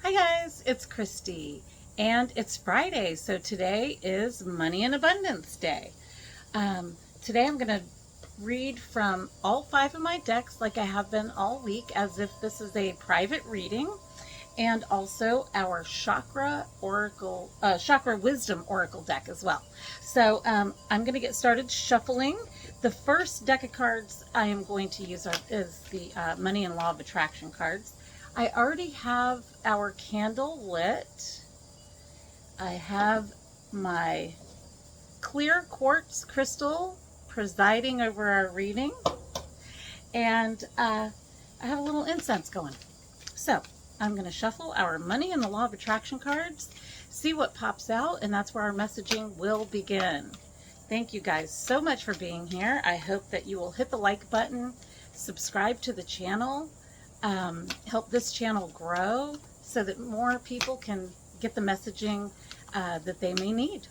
Hi guys, it's Christy and it's Friday, so today is Money in Abundance Day. Today I'm going to read from all 5 of my decks like I have been all week, as if this is a private reading, and also our Chakra Wisdom Oracle deck as well. So I'm going to get started shuffling. The first deck of cards I am going to use is the Money and Law of Attraction cards. I already have our candle lit. I have my clear quartz crystal presiding over our reading. And I have a little incense going. So I'm going to shuffle our Money and the Law of Attraction cards, see what pops out, and that's where our messaging will begin. Thank you guys so much for being here. I hope that you will hit the like button, subscribe to the channel, help this channel grow so that more people can get the messaging that they may need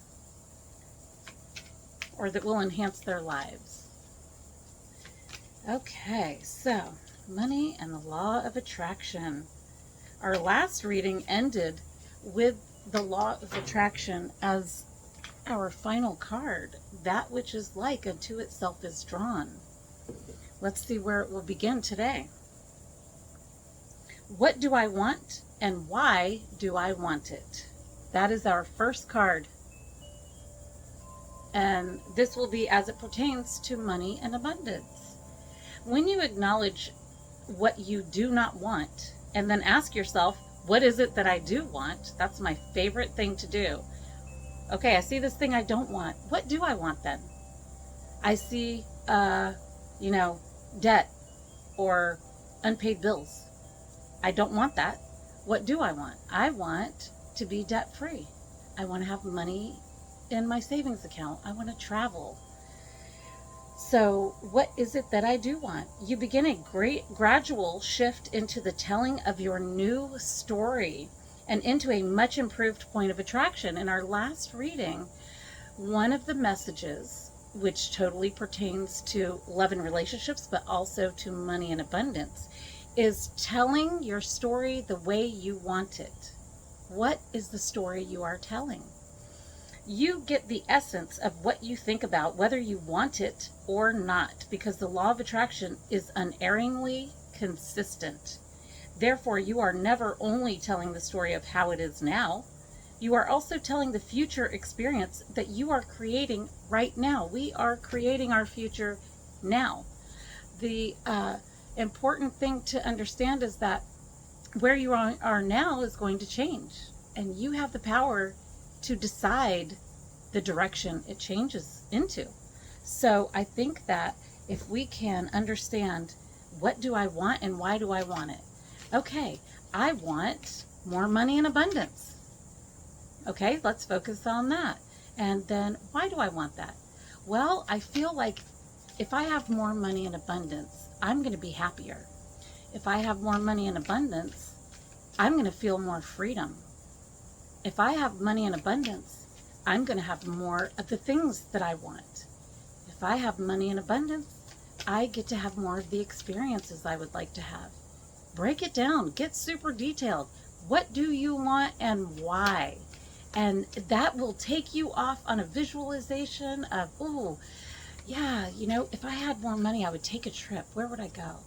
or that will enhance their lives. Okay, so Money and the Law of Attraction. Our last reading ended with the Law of Attraction as our final card. That which is like unto itself is drawn. Let's see where it will begin today. What do I want and why do I want it? That is our first card. And this will be as it pertains to money and abundance. When you acknowledge what you do not want and then ask yourself, what is it that I do want? That's my favorite thing to do. Okay, I see this thing I don't want. What do I want then? I see, debt or unpaid bills. I don't want that. What do I want? I want to be debt free. I want to have money in my savings account. I want to travel. So what is it that I do want? You begin a gradual shift into the telling of your new story and into a much improved point of attraction. In our last reading, one of the messages, which totally pertains to love and relationships, but also to money and abundance, is telling your story the way you want it. What is the story you are telling? You get the essence of what you think about, whether you want it or not, because the law of attraction is unerringly consistent. Therefore, you are never only telling the story of how it is now, you are also telling the future experience that you are creating right now. We are creating our future now. The important thing to understand is that where you are now is going to change, and you have the power to decide the direction it changes into. So I think that if we can understand, what do I want and why do I want it? Okay, I want more money in abundance. Okay, let's focus on that. And then why do I want that? Well, I feel like if I have more money in abundance, I'm going to be happier. If I have more money in abundance, I'm going to feel more freedom. If I have money in abundance, I'm going to have more of the things that I want. If I have money in abundance, I get to have more of the experiences I would like to have. Break it down. Get super detailed. What do you want and why? And that will take you off on a visualization of, oh, yeah, if I had more money, I would take a trip. Where would I go?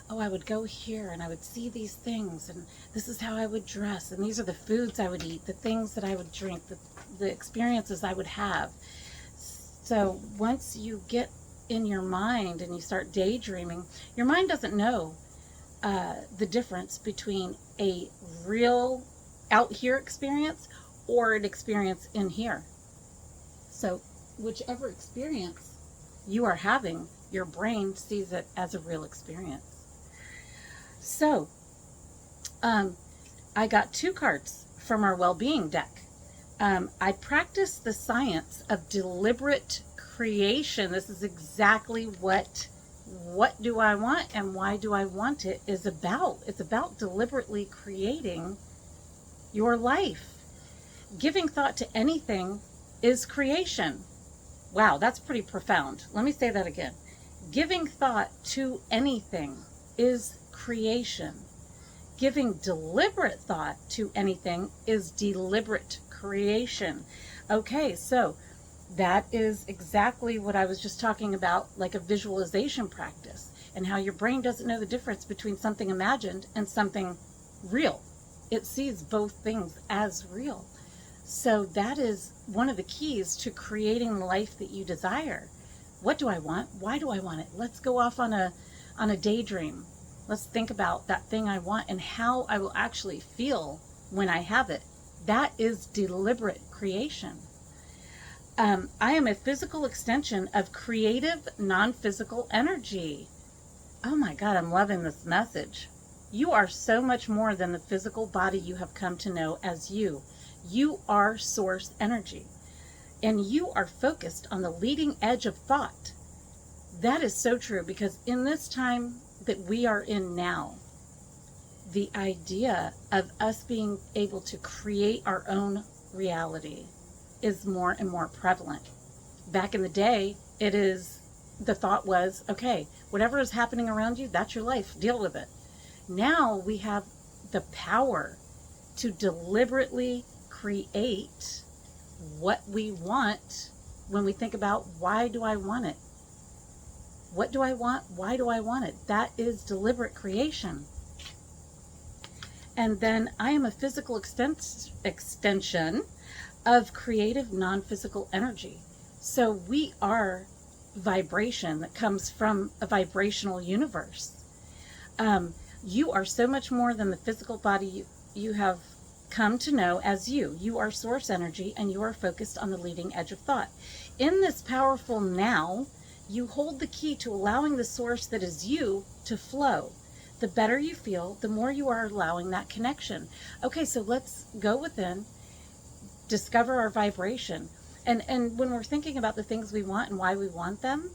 Oh, I would go here and I would see these things, and this is how I would dress, and these are the foods I would eat, the things that I would drink, the experiences I would have. So once you get in your mind and you start daydreaming, your mind doesn't know the difference between a real out here experience or an experience in here. So whichever experience you are having, your brain sees it as a real experience. So I got 2 cards from our well-being deck. I practice the science of deliberate creation. This is exactly what do I want and why do I want it is about. It's about deliberately creating your life. Giving thought to anything is creation. Wow, that's pretty profound. Let me say that again. Giving thought to anything is creation. Giving deliberate thought to anything is deliberate creation. Okay, so that is exactly what I was just talking about, like a visualization practice, and how your brain doesn't know the difference between something imagined and something real. It sees both things as real. So that is one of the keys to creating the life that you desire. What do I want? Why do I want it? Let's go off on a daydream. Let's think about that thing I want and how I will actually feel when I have it. That is deliberate creation. I am a physical extension of creative, non-physical energy. Oh my God, I'm loving this message. You are so much more than the physical body you have come to know as you. You are source energy, and you are focused on the leading edge of thought. That is so true, because in this time that we are in now, the idea of us being able to create our own reality is more and more prevalent. Back in the day, the thought was, okay, whatever is happening around you, that's your life, deal with it. Now we have the power to deliberately create what we want when we think about, why do I want it? What do I want? Why do I want it? That is deliberate creation. And then I am a physical extension of creative, non-physical energy. So we are vibration that comes from a vibrational universe. You are so much more than the physical body you have come to know as you. You are source energy, and you are focused on the leading edge of thought. In this powerful now, you hold the key to allowing the source that is you to flow. The better you feel, the more you are allowing that connection. Okay, so let's go within, discover our vibration. And when we're thinking about the things we want and why we want them,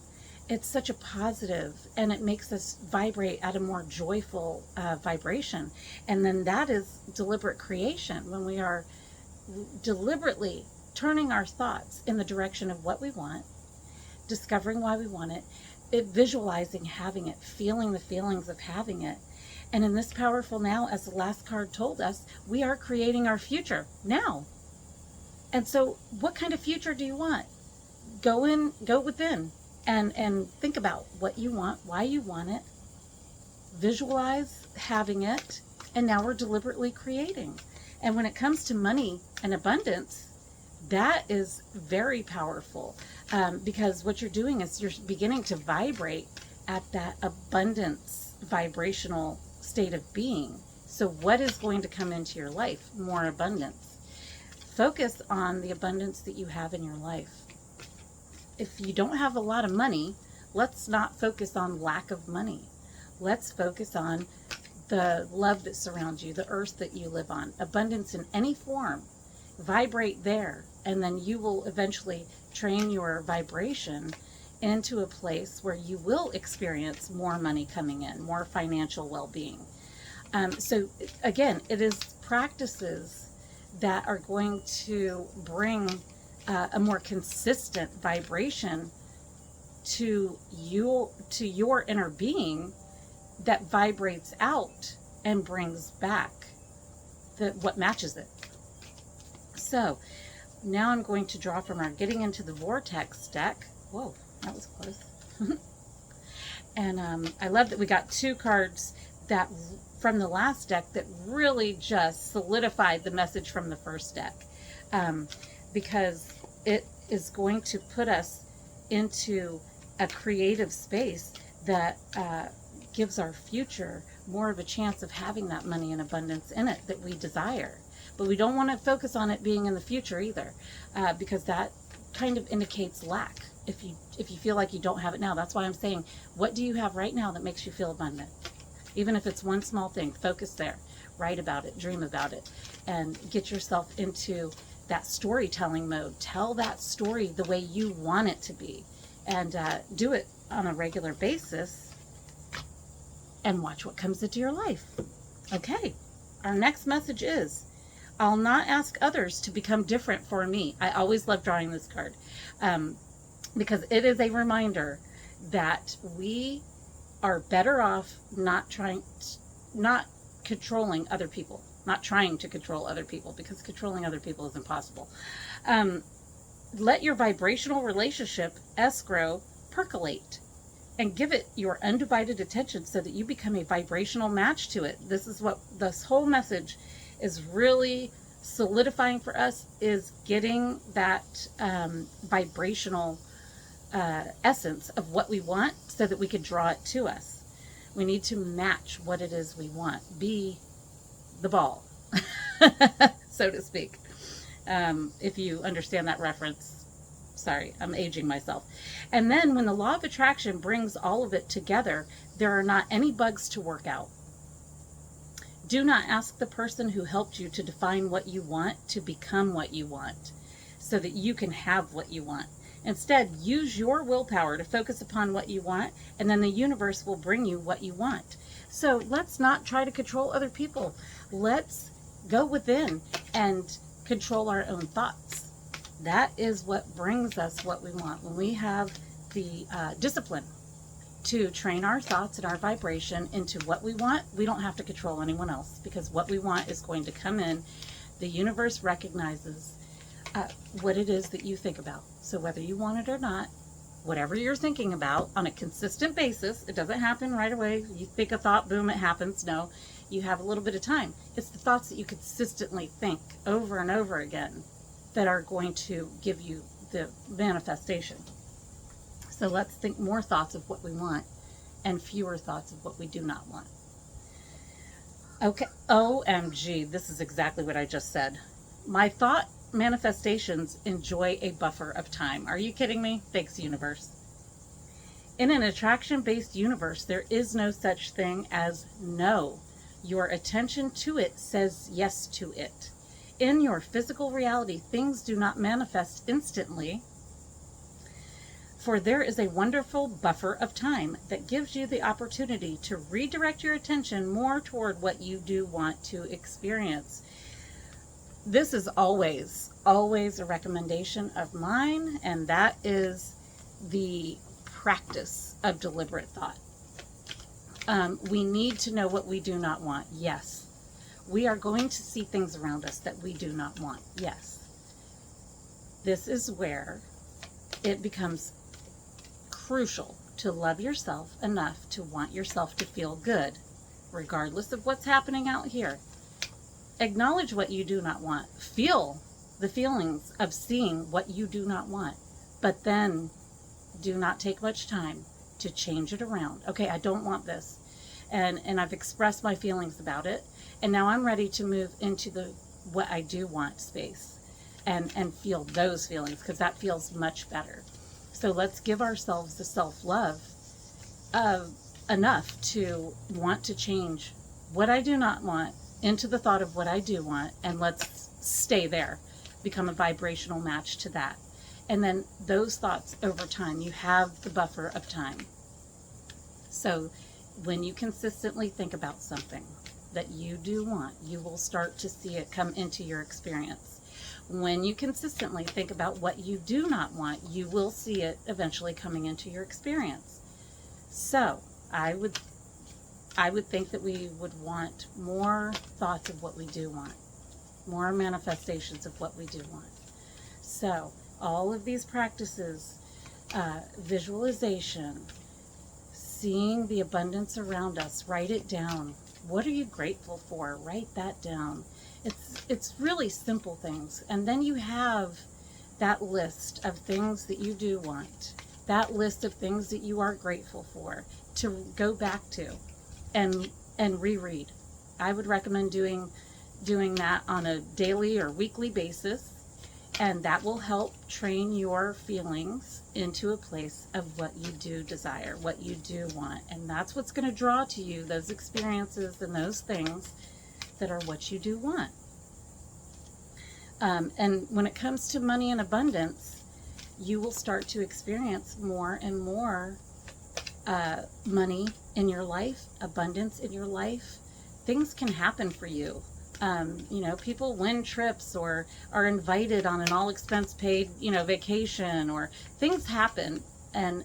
it's such a positive, and it makes us vibrate at a more joyful vibration. And then that is deliberate creation, when we are deliberately turning our thoughts in the direction of what we want, discovering why we want it, visualizing having it, feeling the feelings of having it. And in this powerful now, as the last card told us, we are creating our future now. And so what kind of future do you want? Go within and think about what you want, why you want it, visualize having it, and now we're deliberately creating. And when it comes to money and abundance, that is very powerful, because what you're doing is you're beginning to vibrate at that abundance vibrational state of being. So what is going to come into your life? More abundance. Focus on the abundance that you have in your life. If you don't have a lot of money, let's not focus on lack of money. Let's focus on the love that surrounds you, the earth that you live on, abundance in any form. Vibrate there, and then you will eventually train your vibration into a place where you will experience more money coming in, more financial well-being. So again, it is practices that are going to bring a more consistent vibration to your inner being, that vibrates out and brings back what matches it. So now I'm going to draw from our Getting Into the Vortex deck. Whoa, that was close. And I love that we got two cards that from the last deck that really just solidified the message from the first deck, because it is going to put us into a creative space that gives our future more of a chance of having that money and abundance in it that we desire. But we don't want to focus on it being in the future either, because that kind of indicates lack. If you feel like you don't have it now, that's why I'm saying, what do you have right now that makes you feel abundant? Even if it's one small thing, focus there, write about it, dream about it, and get yourself into that storytelling mode. Tell that story the way you want it to be, and do it on a regular basis, and watch what comes into your life. Okay, our next message is, I'll not ask others to become different for me. I always love drawing this card, because it is a reminder that we are better off not controlling other people, not trying to control other people, because controlling other people is impossible. Let your vibrational relationship escrow percolate and give it your undivided attention so that you become a vibrational match to it. This is what this whole message is really solidifying for us, is getting that vibrational essence of what we want so that we can draw it to us. We need to match what it is we want. Be the ball, so to speak. If you understand that reference. Sorry, I'm aging myself. And then when the law of attraction brings all of it together, there are not any bugs to work out. Do not ask the person who helped you to define what you want to become what you want so that you can have what you want. Instead, use your willpower to focus upon what you want, and then the universe will bring you what you want. So let's not try to control other people. Let's go within and control our own thoughts. That is what brings us what we want. When we have the discipline to train our thoughts and our vibration into what we want, we don't have to control anyone else, because what we want is going to come in. The universe recognizes what it is that you think about. So whether you want it or not, whatever you're thinking about on a consistent basis, it doesn't happen right away. You think a thought, boom, it happens. No, you have a little bit of time. It's the thoughts that you consistently think over and over again that are going to give you the manifestation. So let's think more thoughts of what we want and fewer thoughts of what we do not want. Okay, OMG, this is exactly what I just said. My thought manifestations enjoy a buffer of time. Are you kidding me? Thanks, universe. In an attraction-based universe, there is no such thing as no. Your attention to it says yes to it. In your physical reality, things do not manifest instantly, for there is a wonderful buffer of time that gives you the opportunity to redirect your attention more toward what you do want to experience. This is always a recommendation of mine, and that is the practice of deliberate thought. We need to know what we do not want. Yes. We are going to see things around us that we do not want. Yes. This is where it becomes crucial to love yourself enough to want yourself to feel good, regardless of what's happening out here. Acknowledge what you do not want. Feel the feelings of seeing what you do not want, but then do not take much time to change it around. Okay, I don't want this. And I've expressed my feelings about it. And now I'm ready to move into the what I do want space and feel those feelings, because that feels much better. So let's give ourselves the self-love enough to want to change what I do not want into the thought of what I do want, and let's stay there, become a vibrational match to that. And then those thoughts over time, you have the buffer of time. So when you consistently think about something that you do want, you will start to see it come into your experience. When you consistently think about what you do not want, you will see it eventually coming into your experience. So I would think that we would want more thoughts of what we do want, more manifestations of what we do want. So all of these practices, visualization, seeing the abundance around us, write it down. What are you grateful for? Write that down. It's really simple things. And then you have that list of things that you do want, that list of things that you are grateful for, to go back to and reread. I would recommend doing that on a daily or weekly basis, and that will help train your feelings into a place of what you do desire, what you do want. And that's what's going to draw to you those experiences and those things that are what you do want. And when it comes to money and abundance, you will start to experience more and more money in your life, abundance in your life. Things can happen for you. People win trips or are invited on an all expense paid, vacation, or things happen. And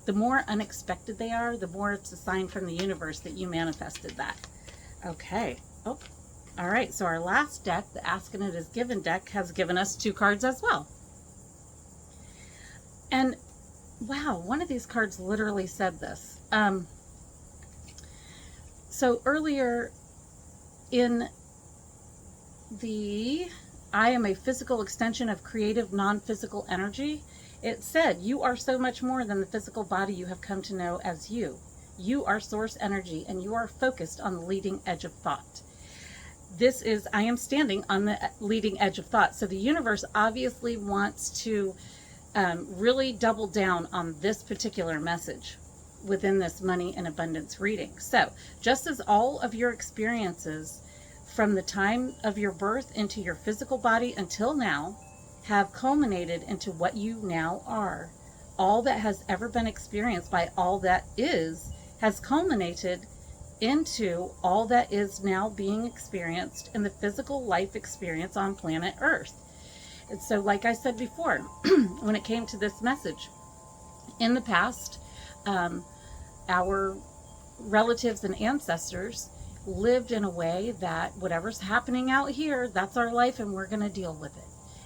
the more unexpected they are, the more it's a sign from the universe that you manifested that. Okay. Oh, all right. So our last deck, the Ask and It Is Given deck, has given us 2 cards as well. And wow, one of these cards literally said this. So earlier in the I am a physical extension of creative non-physical energy, it said, you are so much more than the physical body you have come to know as you. You are source energy and you are focused on the leading edge of thought. This is, I am standing on the leading edge of thought. So the universe obviously wants to really double down on this particular message within this money and abundance reading. So just as all of your experiences from the time of your birth into your physical body until now have culminated into what you now are, all that has ever been experienced by all that is has culminated into all that is now being experienced in the physical life experience on planet Earth. And so, like I said before, when it came to this message, in the past, our relatives and ancestors lived in a way that whatever's happening out here, that's our life and we're going to deal with it.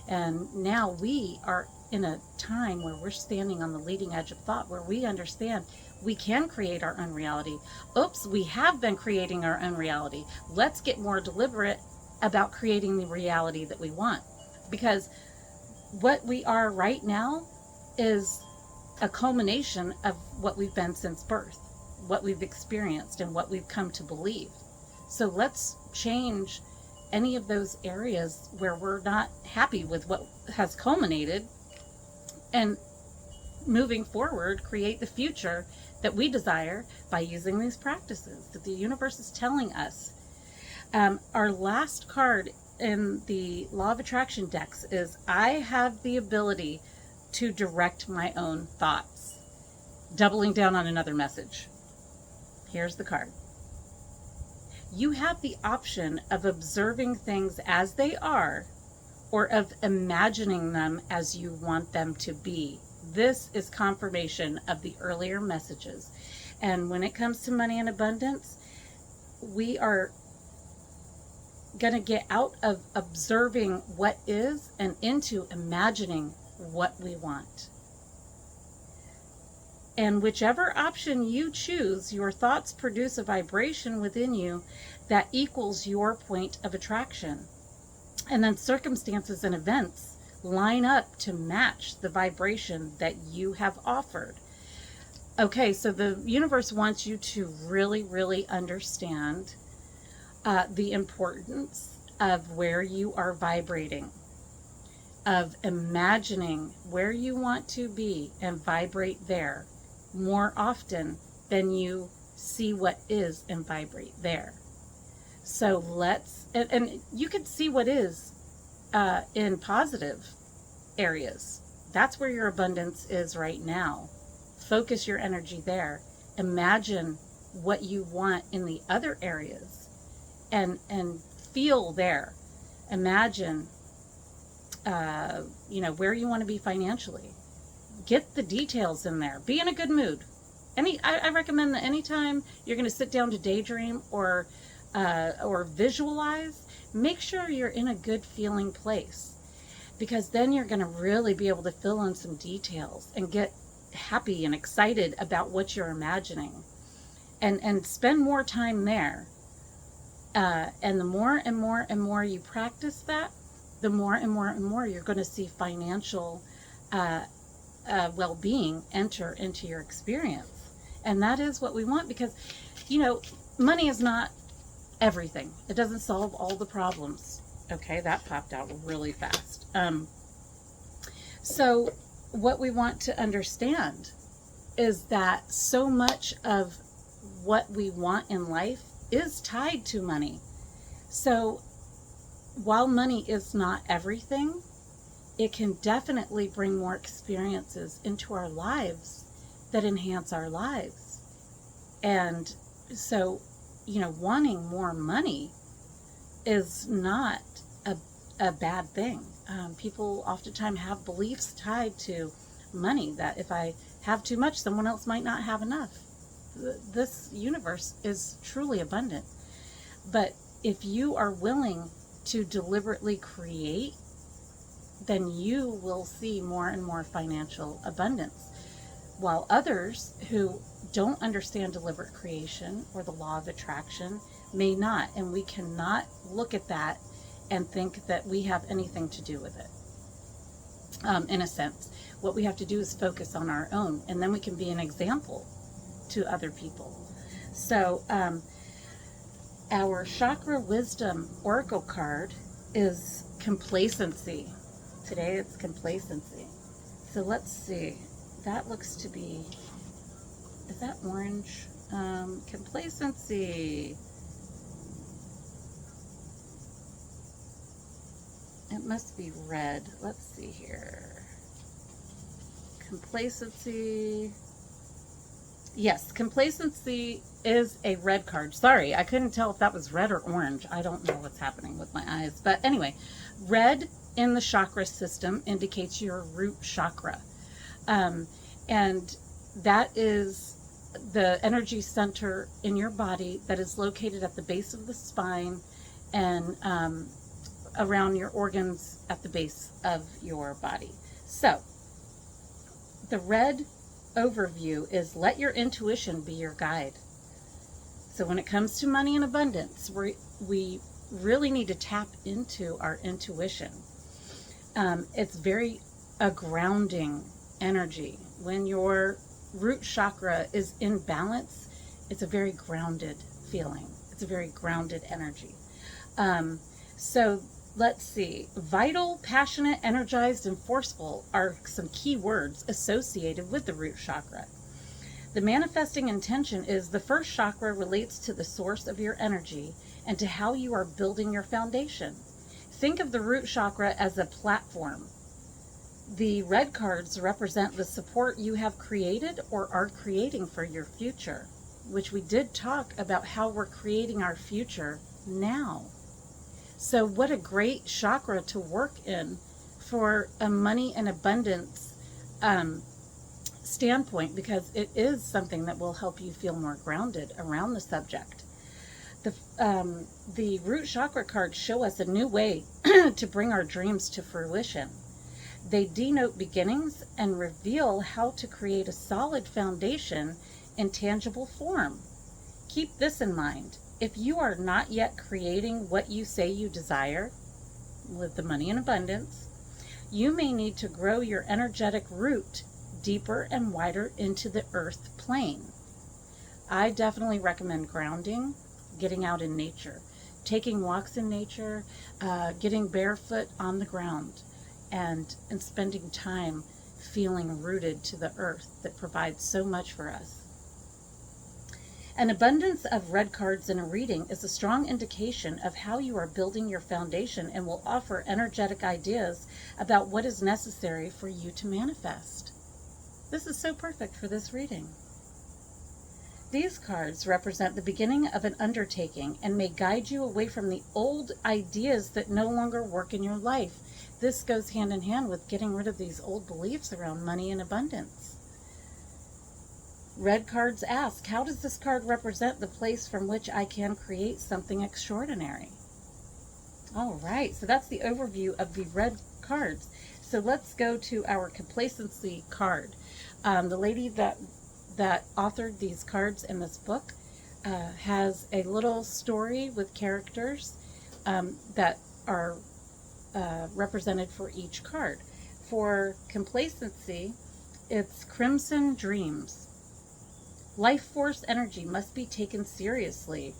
And now we are in a time where we're standing on the leading edge of thought, where we understand we can create our own reality. Oops, we have been creating our own reality. Let's get more deliberate about creating the reality that we want. Because what we are right now is a culmination of what we've been since birth, what we've experienced and what we've come to believe. So let's change any of those areas where we're not happy with what has culminated, and moving forward, create the future that we desire by using these practices that the universe is telling us. Our last card in the Law of Attraction decks is, I have the ability to direct my own thoughts. Doubling down on another message. Here's the card. You have the option of observing things as they are, or of imagining them as you want them to be. This is confirmation of the earlier messages. And when it comes to money and abundance, we are going to get out of observing what is and into imagining what we want. And whichever option you choose, your thoughts produce a vibration within you that equals your point of attraction. And then circumstances and events line up to match the vibration that you have offered. Okay, so the universe wants you to really, really understand the importance of where you are vibrating, of imagining where you want to be and vibrate there more often than you see what is and vibrate there. So let's, and you can see what is in positive areas. That's where your abundance is right now. Focus your energy there. Imagine what you want in the other areas and feel there. Imagine, where you want to be financially. Get the details in there. Be in a good mood. I recommend that anytime you're going to sit down to daydream or visualize, make sure you're in a good feeling place, because then you're going to really be able to fill in some details and get happy and excited about what you're imagining, and spend more time there. And the more and more and more you practice that, the more and more and more you're going to see financial well-being enter into your experience. And that is what we want, because, money is not everything. It doesn't solve all the problems. Okay, that popped out really fast. So what we want to understand is that so much of what we want in life is tied to money. So while money is not everything, it can definitely bring more experiences into our lives that enhance our lives. And so, wanting more money is not a bad thing. People oftentimes have beliefs tied to money that if I have too much, someone else might not have enough. This universe is truly abundant. But if you are willing to deliberately create, then you will see more and more financial abundance. While others who don't understand deliberate creation or the law of attraction may not. And we cannot look at that and think that we have anything to do with it. In a sense, what we have to do is focus on our own, and then we can be an example to other people. So, our Chakra Wisdom Oracle card is complacency. Today it's complacency. So let's see. That looks to be, is that orange? Complacency. It must be red. Let's see here. Complacency. Yes, complacency is a red card. Sorry, I couldn't tell if that was red or orange. I don't know what's happening with my eyes. But anyway, red in the chakra system indicates your root chakra. And that is the energy center in your body that is located at the base of the spine and around your organs at the base of your body. So, the red overview is let your intuition be your guide. So when it comes to money and abundance, we really need to tap into our intuition. It's very a grounding energy. When your root chakra is in balance, it's a very grounded feeling. It's a very grounded energy. So let's see. Vital, passionate, energized, and forceful are some key words associated with the root chakra. The manifesting intention is the first chakra relates to the source of your energy and to how you are building your foundation. Think of the root chakra as a platform. The red cards represent the support you have created or are creating for your future, which we did talk about how we're creating our future now. So what a great chakra to work in for a money and abundance standpoint, because it is something that will help you feel more grounded around the subject. The root chakra cards show us a new way to bring our dreams to fruition. They denote beginnings and reveal how to create a solid foundation in tangible form. Keep this in mind. If you are not yet creating what you say you desire with the money and abundance, you may need to grow your energetic root deeper and wider into the earth plane. I definitely recommend grounding, getting out in nature, taking walks in nature, getting barefoot on the ground, and spending time feeling rooted to the earth that provides so much for us. An abundance of red cards in a reading is a strong indication of how you are building your foundation and will offer energetic ideas about what is necessary for you to manifest. This is so perfect for this reading. These cards represent the beginning of an undertaking and may guide you away from the old ideas that no longer work in your life. This goes hand in hand with getting rid of these old beliefs around money and abundance. Red cards ask, how does this card represent the place from which I can create something extraordinary? All right, so that's the overview of the red cards. So let's go to our complacency card. The lady that authored these cards in this book has a little story with characters that are represented for each card. For complacency, it's Crimson Dreams. Life force energy must be taken seriously.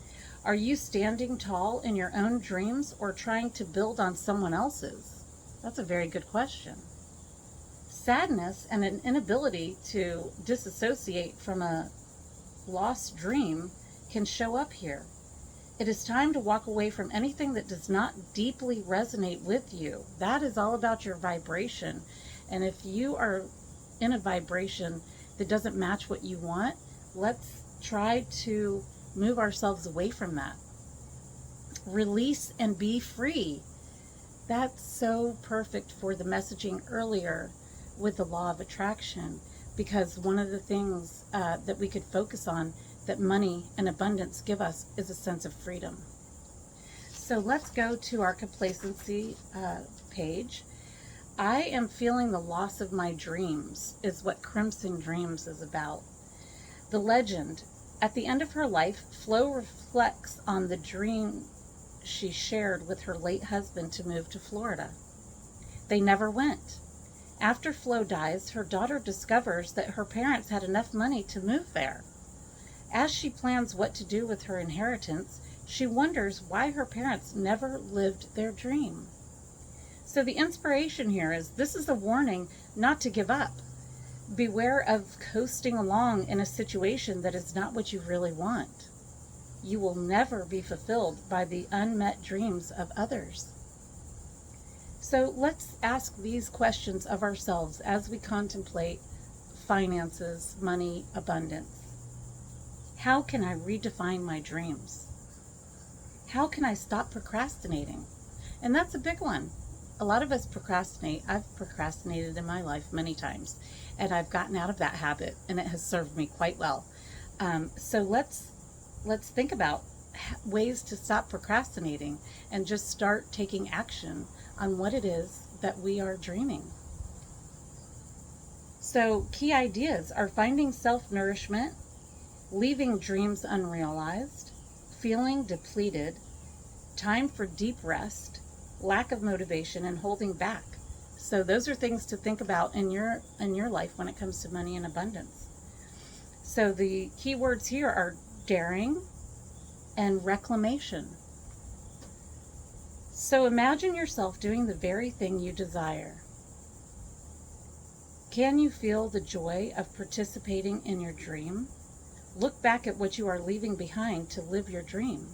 Are you standing tall in your own dreams or trying to build on someone else's? That's a very good question. Sadness and an inability to disassociate from a lost dream can show up here. It is time to walk away from anything that does not deeply resonate with you. That is all about your vibration. And if you are in a vibration that doesn't match what you want, let's try to move ourselves away from that. Release and be free. That's so perfect for the messaging earlier with the law of attraction, because one of the things that we could focus on that money and abundance give us is a sense of freedom. So let's go to our complacency page. I am feeling the loss of my dreams is what Crimson Dreams is about. The legend. At the end of her life, Flo reflects on the dream she shared with her late husband to move to Florida. They never went. After Flo dies, her daughter discovers that her parents had enough money to move there. As she plans what to do with her inheritance, she wonders why her parents never lived their dream. So the inspiration here is this is a warning not to give up. Beware of coasting along in a situation that is not what you really want. You will never be fulfilled by the unmet dreams of others. So let's ask these questions of ourselves as we contemplate finances, money, abundance. How can I redefine my dreams? How can I stop procrastinating? And that's a big one. A lot of us procrastinate. I've procrastinated in my life many times, and I've gotten out of that habit, and it has served me quite well. So let's think about ways to stop procrastinating and just start taking action on what it is that we are dreaming. So key ideas are finding self-nourishment, leaving dreams unrealized, feeling depleted, time for deep rest, lack of motivation, and holding back. So those are things to think about in your life when it comes to money and abundance. So the key words here are daring and reclamation. So imagine yourself doing the very thing you desire. Can you feel the joy of participating in your dream? Look back at what you are leaving behind to live your dream.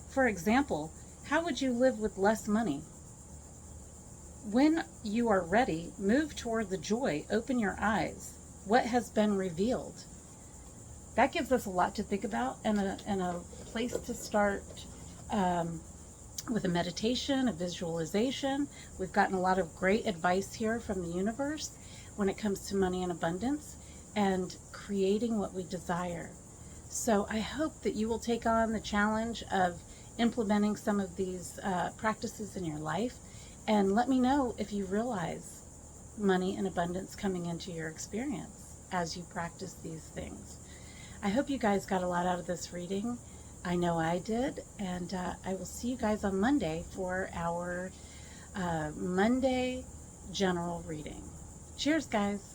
For example, how would you live with less money? When you are ready, move toward the joy. Open your eyes. What has been revealed? That gives us a lot to think about and a place to start with a meditation, a visualization. We've gotten a lot of great advice here from the universe when it comes to money and abundance and creating what we desire. So I hope that you will take on the challenge of implementing some of these practices in your life, and let me know if you realize money and abundance coming into your experience as you practice these things. I hope you guys got a lot out of this reading. I know I did, and I will see you guys on Monday for our Monday general reading. Cheers, guys.